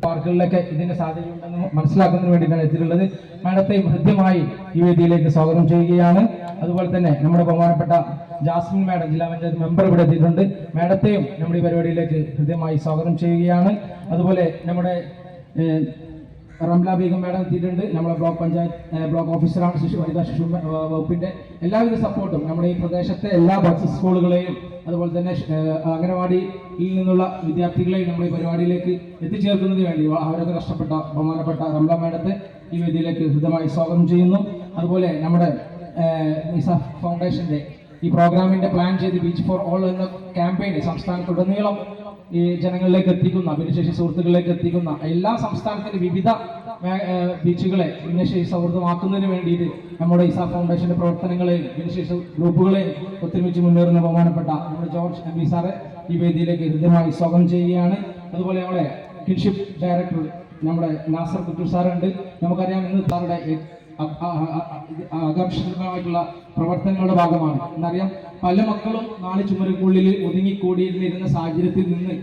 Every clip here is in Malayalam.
പാർക്കുകളിലൊക്കെ ഇതിന്റെ സാധ്യതയുണ്ടെന്ന് മനസ്സിലാക്കുന്നതിന് വേണ്ടിയിട്ടാണ് എത്തിയിട്ടുള്ളത്. മാഡത്തെയും ഹൃദ്യമായി ഈ വേദിയിലേക്ക് സ്വാഗതം ചെയ്യുകയാണ്. അതുപോലെ തന്നെ നമ്മുടെ ബഹുമാനപ്പെട്ട ജാസ്മിൻ മാഡം, ജില്ലാ പഞ്ചായത്ത് മെമ്പർ ഇവിടെ എത്തിയിട്ടുണ്ട്. മാഡത്തെയും നമ്മുടെ ഈ പരിപാടിയിലേക്ക് ഹൃദ്യമായി സ്വാഗതം ചെയ്യുകയാണ്. അതുപോലെ നമ്മുടെ റംല ബീഗം മാഡം എത്തിയിട്ടുണ്ട്. നമ്മുടെ ബ്ലോക്ക് ഓഫീസറാണ്. വനിതാ ശിശു വകുപ്പിന്റെ എല്ലാവിധ സപ്പോർട്ടും നമ്മുടെ ഈ പ്രദേശത്തെ എല്ലാ ബസ് സ്കൂളുകളെയും അതുപോലെ തന്നെ അംഗനവാടിയിൽ നിന്നുള്ള വിദ്യാർത്ഥികളെയും നമ്മുടെ ഈ പരിപാടിയിലേക്ക് എത്തിച്ചേർക്കുന്നതിന് വേണ്ടി അവരൊക്കെ കഷ്ടപ്പെട്ട ബഹുമാനപ്പെട്ട റംല മാഡത്തെ ഈ വേദിയിലേക്ക് ഹൃദ്യമായി സ്വാഗതം ചെയ്യുന്നു. അതുപോലെ നമ്മുടെ ഇസാഫ് ഫൗണ്ടേഷന്റെ ഈ പ്രോഗ്രാമിന്റെ പ്ലാൻ ചെയ്ത് ബീച്ച് ഫോർ ഓൾ എന്ന ക്യാമ്പയിൻ സംസ്ഥാനത്തുടനീളം ഈ ജനങ്ങളിലേക്ക് എത്തിക്കുന്ന, ഭിന്നശേഷി സുഹൃത്തുക്കളിലേക്ക് എത്തിക്കുന്ന എല്ലാ സംസ്ഥാനത്തിന്റെ വിവിധ ബീച്ചുകളെ ഭിന്നശേഷി സൗഹൃദമാക്കുന്നതിന് വേണ്ടിയിട്ട് നമ്മുടെ ഇസാഫ് ഫൗണ്ടേഷന്റെ പ്രവർത്തനങ്ങളെയും ഭിന്നശേഷി ഗ്രൂപ്പുകളെയും ഒത്തൊരുമിച്ച് മുന്നേറുന്ന ബഹുമാനപ്പെട്ട നമ്മുടെ ജോർജ് എം സാറെ ഈ വേദിയിലേക്ക് ഹൃദ്യമായി സ്വാഗതം ചെയ്യുകയാണ്. അതുപോലെ നമ്മുടെ കിൻഷിപ്പ് ഡയറക്ടർ നമ്മുടെ നാസർ കുറ്റൂർ സാറുണ്ട്. നമുക്കറിയാം ഇന്ന് സാറുടെ ആകർഷകമായിട്ടുള്ള പ്രവർത്തനങ്ങളുടെ ഭാഗമാണ്. എന്നറിയാം, പല മക്കളും 4 ചുമരുകൾക്കുള്ളിൽ ഒതുങ്ങിക്കൂടിയിരുന്നിരുന്ന സാഹചര്യത്തിൽ നിന്ന്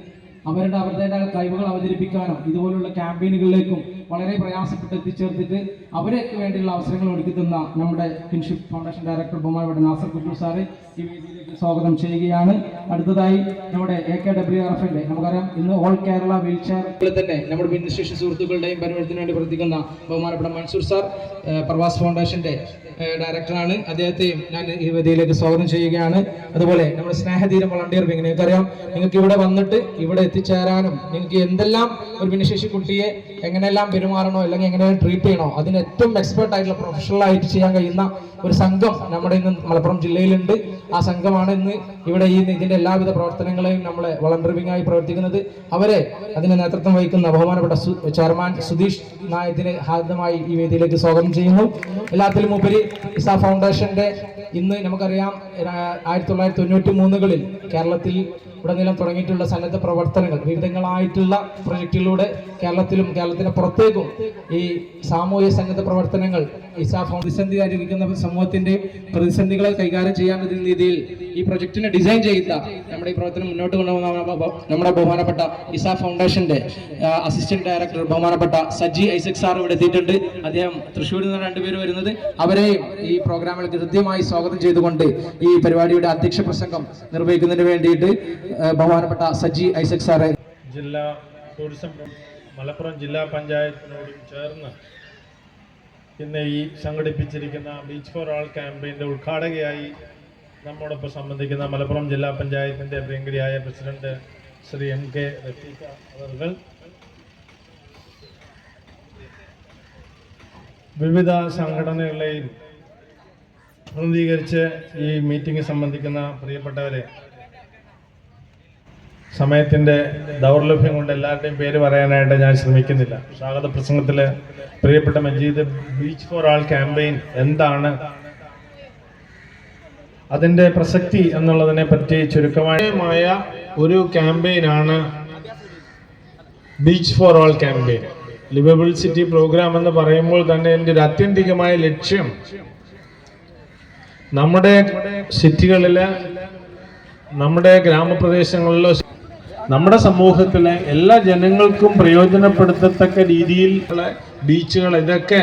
അവരുടേതായ കഴിവുകൾ അവതരിപ്പിക്കാനും ഇതുപോലുള്ള ക്യാമ്പയിനുകളിലേക്കും വളരെ പ്രയാസപ്പെട്ട് എത്തിച്ചേർത്തിട്ട് അവർക്ക് വേണ്ടിയുള്ള അവസരങ്ങൾ ഒരുക്കുന്ന നമ്മുടെ കിൻഷിപ്പ് ഫൗണ്ടേഷൻ ഡയറക്ടർ ബഹുമാനപ്പെട്ട നാസർ കുറ്റൂർ സാറ് ഈ വേദിയിലേക്ക് സ്വാഗതം ചെയ്യുകയാണ്. അടുത്തതായി നമ്മുടെ AKWRFന്റെ നമുക്കറിയാം ഇന്ന് ഓൾ കേരള വീൽ ചെയർ തന്നെ നമ്മുടെ ഭിന്നശേഷി സുഹൃത്തുക്കളുടെയും പരിപാടിത്തിന് വേണ്ടി പ്രവർത്തിക്കുന്ന ബഹുമാനപ്പെട്ട മൻസൂർ സാർ പ്രവാസ് ഫൗണ്ടേഷന്റെ ഡയറക്ടറാണ്. അദ്ദേഹത്തെയും ഞാൻ ഈ വേദിയിലേക്ക് സ്വാഗതം ചെയ്യുകയാണ്. അതുപോലെ നമ്മുടെ സ്നേഹധീരം വളണ്ടിയർ വിങ്, നിങ്ങൾക്കറിയാം നിങ്ങൾക്ക് ഇവിടെ വന്നിട്ട് ഇവിടെ എത്തിച്ചേരാനും നിങ്ങൾക്ക് എന്തെല്ലാം ഒരു ഭിന്നശേഷി കുട്ടിയെ എങ്ങനെയെല്ലാം പെരുമാറണോ അല്ലെങ്കിൽ എങ്ങനെ ട്രീറ്റ് ചെയ്യണോ അതിന് ഏറ്റവും എക്സ്പെർട്ട് ആയിട്ടുള്ള പ്രൊഫഷണൽ ആയിട്ട് ചെയ്യാൻ കഴിയുന്ന ഒരു സംഘം നമ്മുടെ ഇന്ന് മലപ്പുറം ജില്ലയിലുണ്ട്. ആ സംഘമാണ് ഇന്ന് ഇവിടെ ഇതിന്റെ എല്ലാവിധ പ്രവർത്തനങ്ങളെയും നമ്മളെ വളണ്ടിയറിംഗ് ആയി പ്രവർത്തിക്കുന്നത്. അവരെ അതിന് നേതൃത്വം വഹിക്കുന്ന ബഹുമാനപ്പെട്ട ചെയർമാൻ സുധീഷ് നായത്തിനെ ഹാർദമായി ഈ വേദിയിലേക്ക് സ്വാഗതം ചെയ്യുന്നു. എല്ലാത്തിലും ഉപരി ഇസാഫ് ഫൗണ്ടേഷന്റെ ഇന്ന് നമുക്കറിയാം 1993 കേരളത്തിൽ ഉടനീളം തുടങ്ങിയിട്ടുള്ള സന്നദ്ധ പ്രവർത്തനങ്ങൾ വിവിധങ്ങളായിട്ടുള്ള പ്രൊജക്റ്റുകളിലൂടെ കേരളത്തിന് പുറത്തേക്കും ഈ സാമൂഹ്യ സന്നദ്ധ പ്രവർത്തനങ്ങൾ ഇസാഫ് പ്രതിസന്ധി അനുഭവിക്കുന്ന സമൂഹത്തിന്റെയും പ്രതിസന്ധികളെ കൈകാര്യം ചെയ്യാൻ രീതിയിൽ ഈ പ്രൊജക്ടിനെ ഡിസൈൻ ചെയ്ത നമ്മുടെ ഈ പ്രവർത്തനം മുന്നോട്ട് കൊണ്ടുപോകുന്ന നമ്മുടെ ബഹുമാനപ്പെട്ട ഇസാഫ് ഫൗണ്ടേഷന്റെ അസിസ്റ്റന്റ് ഡയറക്ടർ ബഹുമാനപ്പെട്ട സജി ഐസക് സാർ ഇവിടെ എത്തിയിട്ടുണ്ട്. അദ്ദേഹം തൃശ്ശൂരിൽ നിന്ന് 2 പേര് വരുന്നത്. അവരെയും ഈ പ്രോഗ്രാമിൽ കൃത്യമായി സ്വാഗതം ചെയ്തുകൊണ്ട് ഈ പരിപാടിയുടെ അധ്യക്ഷ പ്രസംഗം നിർവഹിക്കുന്നതിന് വേണ്ടിയിട്ട് ബഹുമാനപ്പെട്ട സജി ഐസക് സാറെ ജില്ലാ ടൂറിസം മലപ്പുറം ജില്ലാ പഞ്ചായത്തിനോടും ചേർന്ന് ഇന്ന് ഈ സംഘടിപ്പിച്ചിരിക്കുന്ന ബീച്ച് ഫോർ ഓൾ ക്യാമ്പയിൻ്റെ ഉദ്ഘാടകയായി നമ്മോടൊപ്പം സംബന്ധിക്കുന്ന മലപ്പുറം ജില്ലാ പഞ്ചായത്തിൻ്റെ പ്രിയങ്കരിയായ പ്രസിഡന്റ് ശ്രീ MK റഫീഖ അവർ, വിവിധ സംഘടനകളെയും പ്രതിനിധീകരിച്ച് ഈ മീറ്റിംഗ് സംബന്ധിക്കുന്ന പ്രിയപ്പെട്ടവരെ, സമയത്തിൻ്റെ ദൗർലഭ്യം കൊണ്ട് എല്ലാവരുടെയും പേര് പറയാനായിട്ട് ഞാൻ ശ്രമിക്കുന്നില്ല. സ്വാഗത പ്രസംഗത്തിൽ പ്രിയപ്പെട്ട Majeed beach for all campaign എന്താണ്, അതിൻ്റെ പ്രസക്തി എന്നുള്ളതിനെ പറ്റി ചുരുക്കമായ ഒരു ക്യാമ്പയിനാണ് beach for all campaign. Livable city programme എന്ന് പറയുമ്പോൾ തന്നെ എൻ്റെ ഒരു ആത്യന്തികമായ ലക്ഷ്യം നമ്മുടെ സിറ്റികളിലെ, നമ്മുടെ ഗ്രാമപ്രദേശങ്ങളിലോ, നമ്മുടെ സമൂഹത്തിലെ എല്ലാ ജനങ്ങൾക്കും പ്രയോജനപ്പെടുത്തത്തക്ക രീതിയിലുള്ള ബീച്ചുകൾ, ഇതൊക്കെ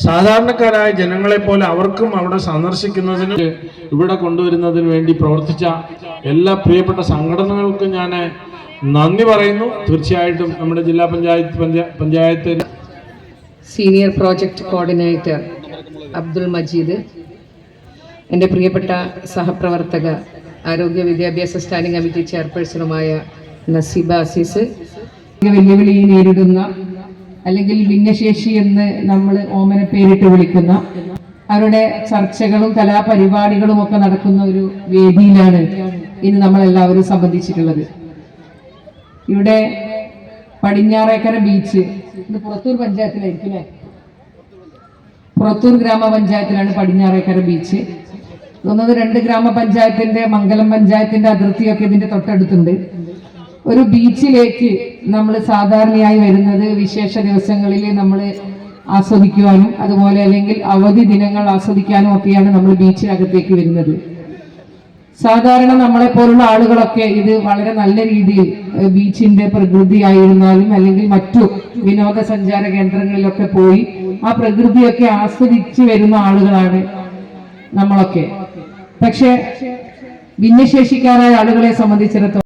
സാധാരണക്കാരായ ജനങ്ങളെ പോലെ അവർക്കും അവിടെ സന്ദർശിക്കുന്നതിന് ഇവിടെ കൊണ്ടുവരുന്നതിന് വേണ്ടി പ്രവർത്തിച്ച എല്ലാ പ്രിയപ്പെട്ട സംഘടനകൾക്കും ഞാൻ നന്ദി പറയുന്നു. തീർച്ചയായിട്ടും നമ്മുടെ ജില്ലാ panchayat senior project coordinator Abdul Majeed, എൻ്റെ പ്രിയപ്പെട്ട സഹപ്രവർത്തക ആരോഗ്യ വിദ്യാഭ്യാസ സ്റ്റാൻഡിംഗ് കമ്മിറ്റി ചെയർപേഴ്സണുമായ നസീബ അസീസ്, വെല്ലുവിളി നേരിടുന്ന അല്ലെങ്കിൽ ഭിന്നശേഷി എന്ന് നമ്മൾ ഓമന പേരിട്ട് വിളിക്കുന്ന അവരുടെ ചർച്ചകളും കലാപരിപാടികളും ഒക്കെ നടക്കുന്ന ഒരു വേദിയിലാണ് ഇന്ന് നമ്മളെല്ലാവരും സംബന്ധിച്ചിട്ടുള്ളത്. ഇവിടെ പടിഞ്ഞാറേക്കര ബീച്ച്, ഇത് പുറത്തൂർ പഞ്ചായത്തിലായിരിക്കും അല്ലേ, പുറത്തൂർ ഗ്രാമപഞ്ചായത്തിലാണ് പടിഞ്ഞാറേക്കര ബീച്ച്. ഒന്നത് 2 ഗ്രാമപഞ്ചായത്തിന്റെ മംഗലം പഞ്ചായത്തിന്റെ അതിർത്തിയൊക്കെ ഇതിന്റെ തൊട്ടടുത്തുണ്ട്. ഒരു ബീച്ചിലേക്ക് നമ്മൾ സാധാരണയായി വരുന്നത് വിശേഷ ദിവസങ്ങളിൽ നമ്മൾ ആസ്വദിക്കുവാനും അതുപോലെ അല്ലെങ്കിൽ അവധി ദിനങ്ങൾ ആസ്വദിക്കാനും ഒക്കെയാണ് നമ്മൾ ബീച്ചിനകത്തേക്ക് വരുന്നത്. സാധാരണ നമ്മളെ പോലുള്ള ആളുകളൊക്കെ ഇത് വളരെ നല്ല രീതിയിൽ ബീച്ചിന്റെ പ്രകൃതി ആയിരുന്നാലും അല്ലെങ്കിൽ മറ്റു വിനോദസഞ്ചാര കേന്ദ്രങ്ങളിലൊക്കെ പോയി ആ പ്രകൃതിയൊക്കെ ആസ്വദിച്ച് വരുന്ന ആളുകളാണ് നമ്മളൊക്കെ. പക്ഷെ ഭിന്നശേഷിക്കാരായ ആളുകളെ സംബന്ധിച്ചിടത്തോളം